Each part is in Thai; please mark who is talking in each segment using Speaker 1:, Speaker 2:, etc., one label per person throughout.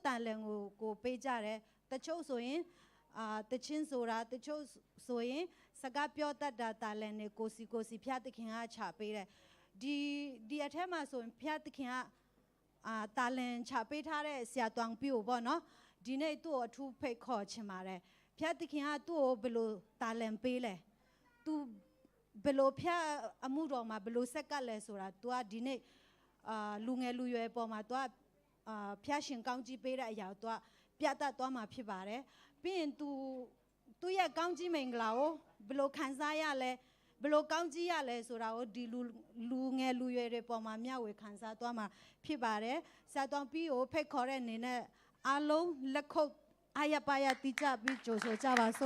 Speaker 1: ตาเลงกูไปจ่าเลยแต่โชว์สวยแต่ชินสุราแต่โชว์สวยสกัดเปียวตัดตาเลงเนี่ยกูสิพิจารณาฉาไปเลยดีอาเทมาส่วนพิจารณาตาเลงฉาไปท่าเลยเสียตังปิวบ่เนาะดีเนี่ยตัวทุบไปขอชิมาเลยพิจารณาตัวเบลูตาเลงไปเลยตัวเบลูพิจอามูรอมาเบลูสกัดเลยสุราตัวดีเนี่ยลุงลุยปอมาตัวพิจารณาการจีไปเลยยาวตัวพิจารณาตัวมาพิบาร์เลยเป็นตัวอยากการจีเมงลาวเบลูขันซายาเลยเบลูการจียาเลยสุราโอดีลุงลุยเลยปอมาเมียเวขันซาตัวมาพิบาร์เลยสะตองพี่โอเพคคอร์เรนเนี่ยอารมณ์เล็กขบอายปายติจ่าพี่โจโซจ่าบาโซ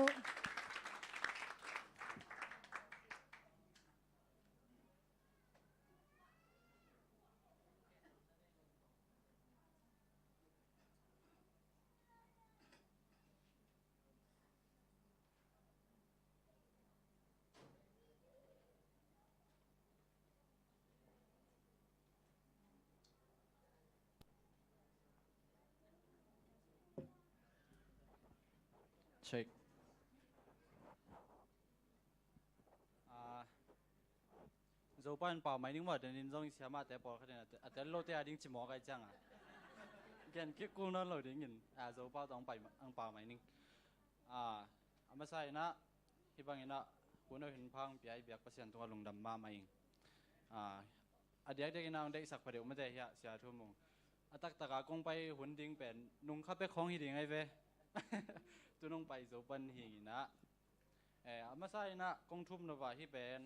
Speaker 2: เช็คโจปันเป่าไม่นิ่งว่าเดี๋ยวนี้ต้องเสียมาแต่พอเขาเนี่ยแต่โลเตียดิ้งจิมอกันจังแกนคิดกูนั่นเลยดิ้งเงินโจป้าต้องไปอังเป่าไม่นิ่งไม่ใช่นะที่บางอย่างนะคุณเอาเห็นพังเปียเบียกประเสียนตัวลงดำมาไม่เองเด็กๆน้องเด็กสักประเดี๋ยวไม่ได้เหี้ยเสียทุ่มงตักตะกากงไปหุ่นดิ้งเป็นนุ่งขับไปคล้องหิดิ้งไงเว้ตัวน้องไปโจปันหิงนะไม่ใช่นะกงทุ่มนว่าที่เป็น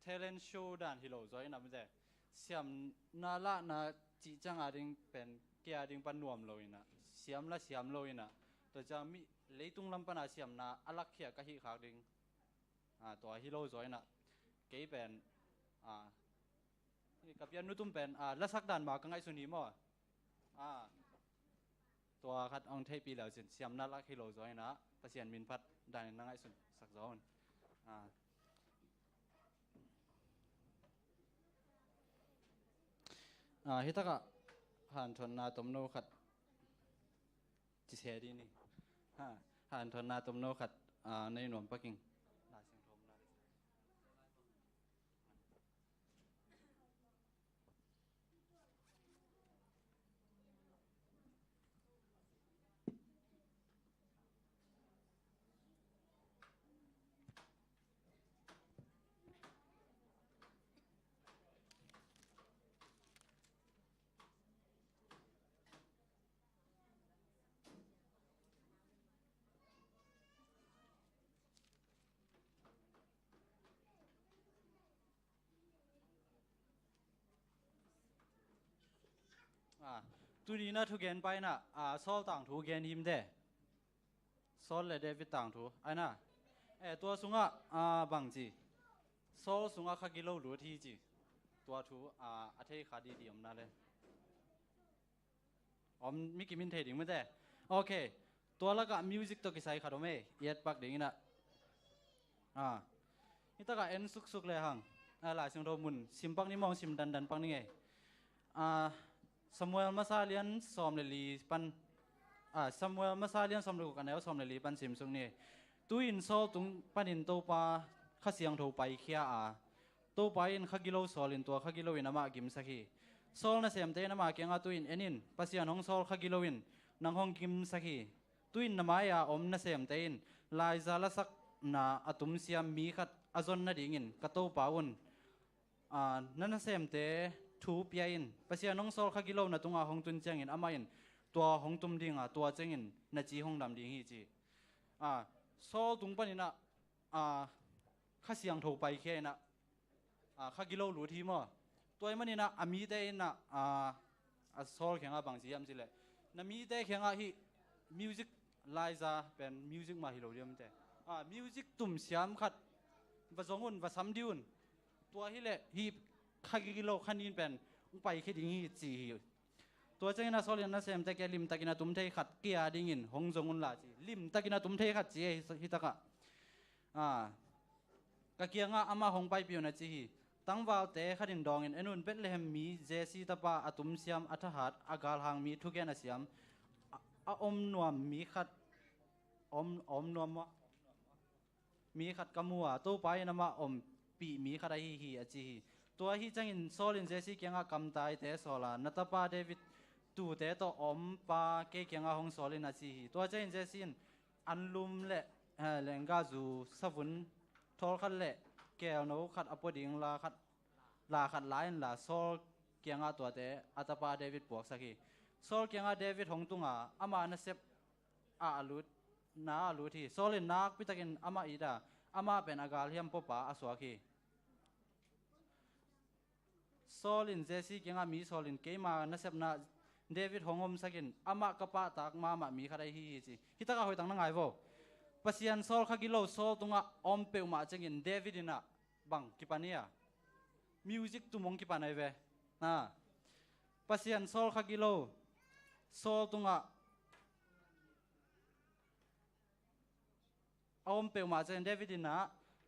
Speaker 2: talent show ด่านฮิโร่จอยนะมันจะเสียมนาละนาจีจังอาดิงเป็นเกียดิงปันนวมเลยนะเสียมละเสียมเลยนะแต่จะมีเลยตุงลำปนาเสียมนาอลักเขียกะฮิขากดิงตัวฮิโร่จอยนะเก๋เป็นนี่กับยันนุตุ้มเป็นละสักด่านมากังไอสุนีมั้งตัวคัดองเทปีแล้วเสียมนาลักฮิโร่จอยนะประเสียนมินพัดด่านนังไอสุนสักจอนฮิตกะหันทนนาตมโนขัดจิเสดีนี่หันทนนาตมโนขัดในหน่วมปักกิ่งตัวนี้นะทุกเกนไปนะโซ่ต่างทุกเกนหิมเดโซ่เลยเดวิดต่างทุไอ้น่ะตัวสุงบางจีโซ่สุงข้ากิโลหลุดที่จีตัวทุอาเทขาดีมนั่นเลยมิกิมินเทดิ้งไม่ได้โอเคตัวละก็มิวสิกตัวกิไซขาดไม่เย็ดปักดิ้งนะนี่ตะกะเอ็นสุกเลยฮังหลายสิ่งโดมุนซิมปักนี่มองซิมดันปักนี่ไงสมัยมาซาเลียนสอมเลลีปันสมัยมาซาเลียนสอมเลกุกันแล้วสอมเลลีปันซิมซุงนี่ตุยอินโซตุงปันอินโตปาข้าเสียงโทไปเขียโตไปอินข้ากิโลโซลินตัวข้ากิโลอินนามากิมสักฮีโซลน่ะเสียมเตนามาเกียงตุยอินเอ็นินปัสยานห้องโซลข้ากิโลอินนังห้องกิมสักฮีตุยอินนามายาอมน่ะเสียมเตอินลายซาลสักนาอตุมเสียมมีขัดอจนน่ะดิ่งินกระโตปาวุนนั่นน่ะเสียมเตทูปยัยนภาษาน้องโซลข้ากิโลนะตรงห้องตุนเจียงอินอามายินตัวห้องตุมดิ่งตัวเจียงอินน่ะจีห้องดำดิ่งฮีจีโซลตุงปนินะข้าเสียงโทไปแค่นะข้ากิโลรู้ทีมั้งตัวมันนี่นะมีได้นะโซลแข่งบางสีอันสิเลยนะมีได้แข่งฮีมิวสิกไลซ่าเป็นมิวสิกมาฮิโลเดียมแต่มิวสิกตุ่มเสียมขัดผสมกันผสมดิวนตัวฮีเลยฮีข้ากิโลขันนี้เป็นไปแค่ดิ่งฮีจีตัวเจ้าหน้าโซเลียนนะเซมแต่แกลิมตะกินาตุ้มเทขัดเกียดิ่งินหงจงุนลาจีลิมตะกินาตุ้มเทขัดจีฮิตะกะกะเกียงอามาหงไปเปียวนะจีต ตั้งวาวเตะขัดินดองอินเอ็นุนเบตเลมมีเจสีตาปาอตุมเสียมอัฐหัดอากาลหางมีทุกแกนเสียมอมนวมมีขัดอมนวมมีขัดกมัวตู้ไปนมาอมปีมีขัดฮีอจีตัวฮีจังอินโซลินเจสีเกียงกำตายเตะโซลานัตปาเดวิดตูเตะตัวอมปาเกียงหงโซลินอจีตัวจังอินเจสีอันลุมเละเลงกาจูสฟุนทอลขัดเละแก้วโนขัดอปดิงลาขัดไลน์ลาโซลเกียงตัวเตะอัตปาเดวิดปวกสักีโซลเกียงเดวิดหงตุงอามาเนเซปอาลุดนาลุที่โซลินนักพิตากินอามาอีดาอามาเป็นอากาลเฮียมปปาอสวากีโซลินเจสีเกียงมีโซลินเกมาเนเซปนาเดวิดหงอมสักินอามากระปะตากมามีขัดฮีจีฮิตากาหอยตังนังไงโวปัสยันโซลขกิโลโซลตุงอมเปวมาจังอินเดวิดินะบังกิปานียมิวสิกตุมงกิปานายเวนะปัสยันโซลขกิโลโซลตุงอมเปวมาจังอินเดวิดินะ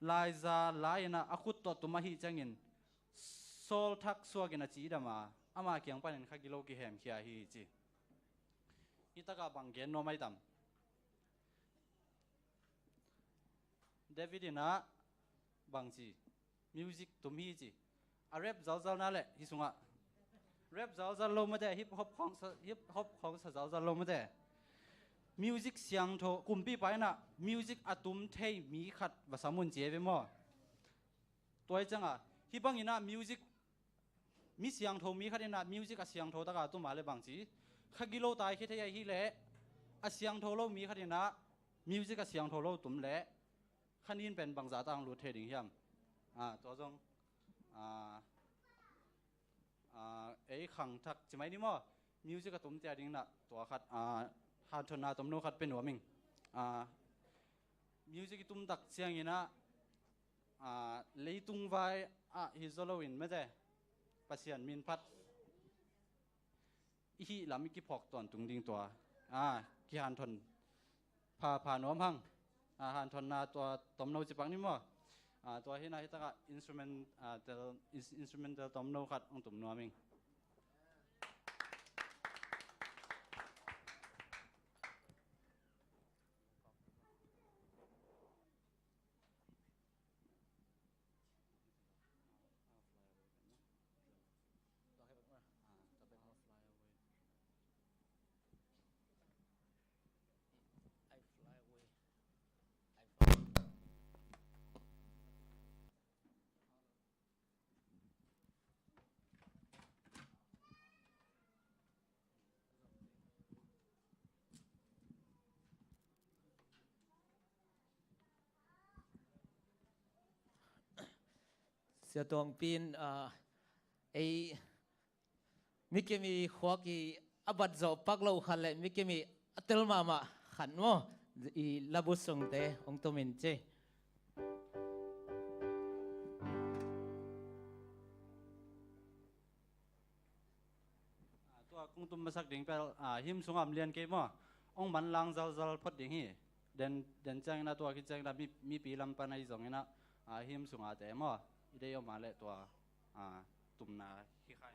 Speaker 2: ลายซาลายนะอคุตโตตุมาฮีจังอินโซลทักสวกินะจีดามาอามาเกียงปานินขกิโลกิเฮมขียฮีจีฮิตากาบังเกนโนไม่ตามเดวิดนะบางจีมิวสิกตุมฮีจีอาเรปเจ้านั่นแหละฮิสุงะเรปเจ้าลงมาได้ฮิปฮอปของเจ้าลงมาได้มิวสิกเสียงโทกุมปีไปนะมิวสิกอะตุมเทมีขัดภาษามุนเจเวมอตัวจังฮิบังอินะมิวสิกมีเสียงโทมีขัดอินะมิวสิกอะเสียงโทตะกาตุมาเลยบางจีขักิโลตายคิดให้ฮิเละอะเสียงโทโลมีขัดอินะมิวสิกอะเสียงโทโลตุมเละขันยินเป็นบางจาตังรูเทดิ่งเฮียมตัวจงขังทักจะไม่นี่มั้งมิวสิกตุ้มเตียดิ่งนะตัวขัดฮาร์ทนาตุ้มโนขัดเป็นหัวมิงมิวสิกตุ้มตักเสียงอินะเลยตุงไว้ฮิโซโลวินไม่ได้ปัสยันมินพัดอีหลามิกิพอกตอนตุงดิ่งตัวกิฮันทนพาโน้มพังฮันทนนาตัวตอมโนจิปังนี่มั้งตัวที่นายตากอินสตรูเมนต์ตอมโนขัดองตุ่มนัวมิง
Speaker 3: เสียตวงปีนไอมิกมีขวากีอบัดจบปักเราขันเลยมิกมีอัตลมาขันมั้งอีลาบุษงเตะองตุมินเจ
Speaker 2: ตัวกุ้งตุ้มมาสักดิ่งไปหิมสงอมเรียนเก็บมั้งองมันลังจัลพอดดิ่งฮีเดินจังนะตัวคิดจังนะมีปีลำปันไอสองนะหิมสงอาแต่มั้งอีเดียมาเลยตัวตุ่มนาขี้ข้า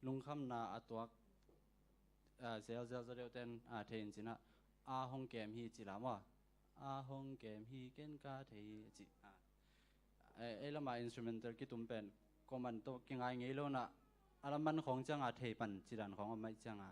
Speaker 2: lung kham na atuak zel zel zel ten thein china a hong kem hi chilama a hong kem hi ken ka thei chi elama instrumental ki tumpen command to kingai ngei lo na alaman khong changa thei pan chiran khong mai changa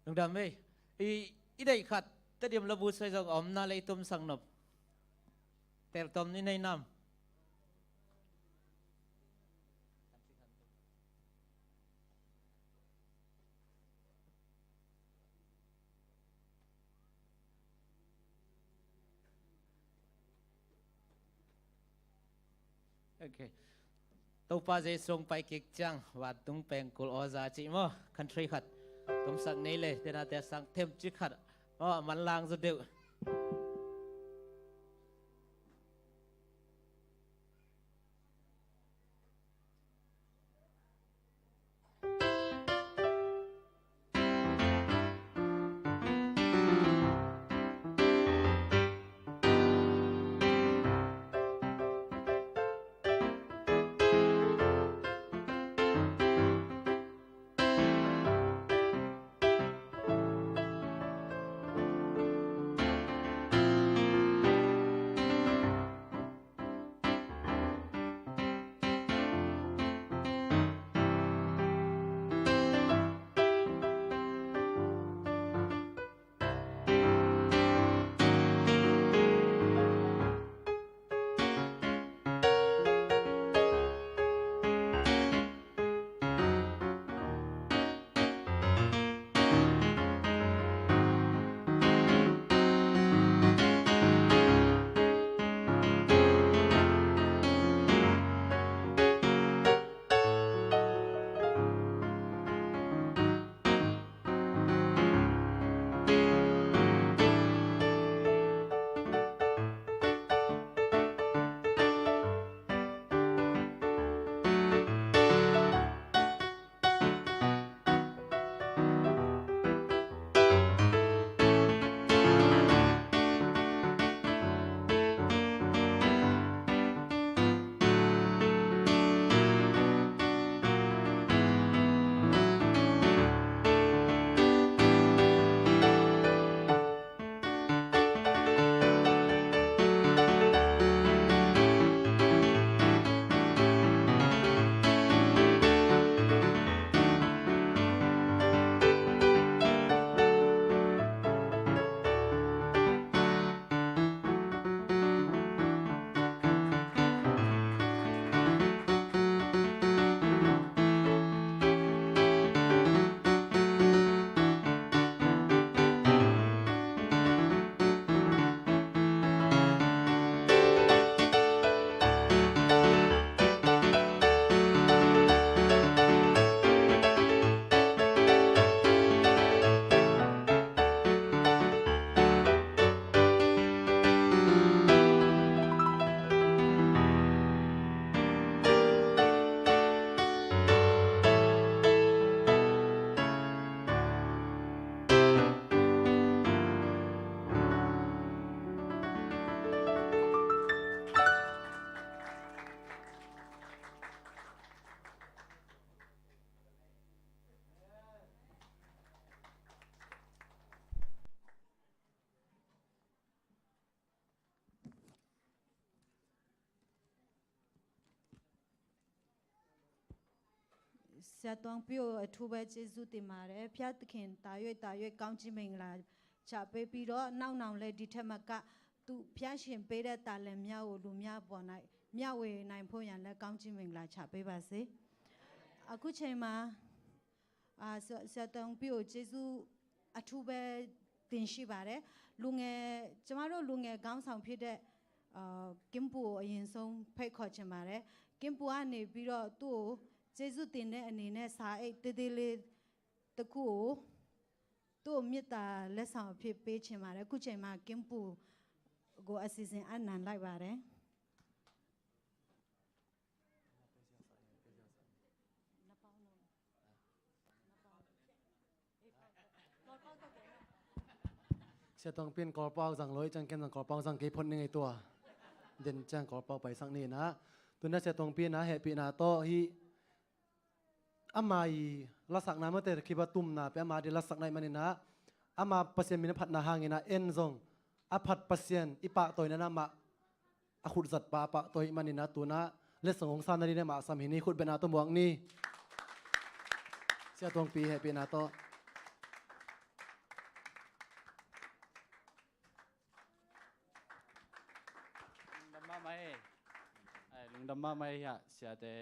Speaker 3: Nung dami, iday kat, tadim labus sa isang na lay tum sang nop. Tertom ni nay nam. Okay. Tau pa dây song pai kik chang, wat tung peng kul oza chi mo, country kat. Tum sang nei le, tena te sang thêm chi kat. Man lang zo deu.
Speaker 1: ဆရာတော်ပြိုအထူးပဲကျေးဇူးတင်ပါတယ်ဖျားသခင်တာရွေ့ကောင်းချီးမင်္ဂလာချပေးပြီးတော့နောက်လဲဒီထက်မကသူဖျားရှင်ပေးတဲ့တာလင်များကိုလူများပေါ်၌မျှဝေနိုင်ဖို့ရန်လဲကောင်းချီးမင်္ဂလာချပေးပါစေအခုချိန်မှာဆရာတော်ပြိုကျေးဇူးအထူးပဲတင်ရှိပါတယ်လူငယ်ကျမတို့လူငယ်ကောင်းဆောင်ဖြစ်တဲ့ကင်ပူအရင်ဆုံးဖိတ်ခေါ်ချင်ပါတယ်ကင်ပူကနေပြီးတော့သူ့ကိုကျေးဇူးတင်တဲ့အနေနဲ့စာအိတ်တေးသေးလေးတစ်ခုကိုသူ့မြတ်တာလက်ဆောင်ဖြစ်ပေးချင်ပါတယ်အခုချိန်မှာကင်ပူကိုအစီအစဉ်အနံလိုက်ပါတယ်
Speaker 4: เสียต้องเป็นกอลเป้าสังร้อยจังแกนสังกอลเป้าสังเกพนยังไงตัวเด่นจังกอลเป้าไปสังนี่นะตัวนั้นเสียต้องเป็นนะเหตุปีนาโตฮีอามาอีลักษณะนั้นเมื่อแต่คิดว่าตุ่มนะเป็นอามาดีลักษณะนั้นนี่นะอามาเปอร์เซ็นต์มีนพัดนาหางนะเอ็นซงอาพัดเปอร์เซ็นต์อีปะตัวนั้นนะมาอาขุดจัดปะปะตัวมันนี่นะตัวนะเล็ดสงสารนั่นนี่มาสามีนี่ขุดเป็นนาตัวหมวกนี่เสียต้องปีเหตุปีนาโต
Speaker 2: ลุงดำมาไม่ฮะเสียแต่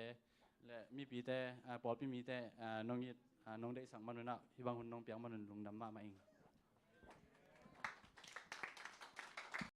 Speaker 2: และมีปีแต่ปอดปีมีแต่น้องยิดน้องได้สั่งมาหนุนนะที่บางคนน้องเปียงมาหนุนลุงดำมาเอง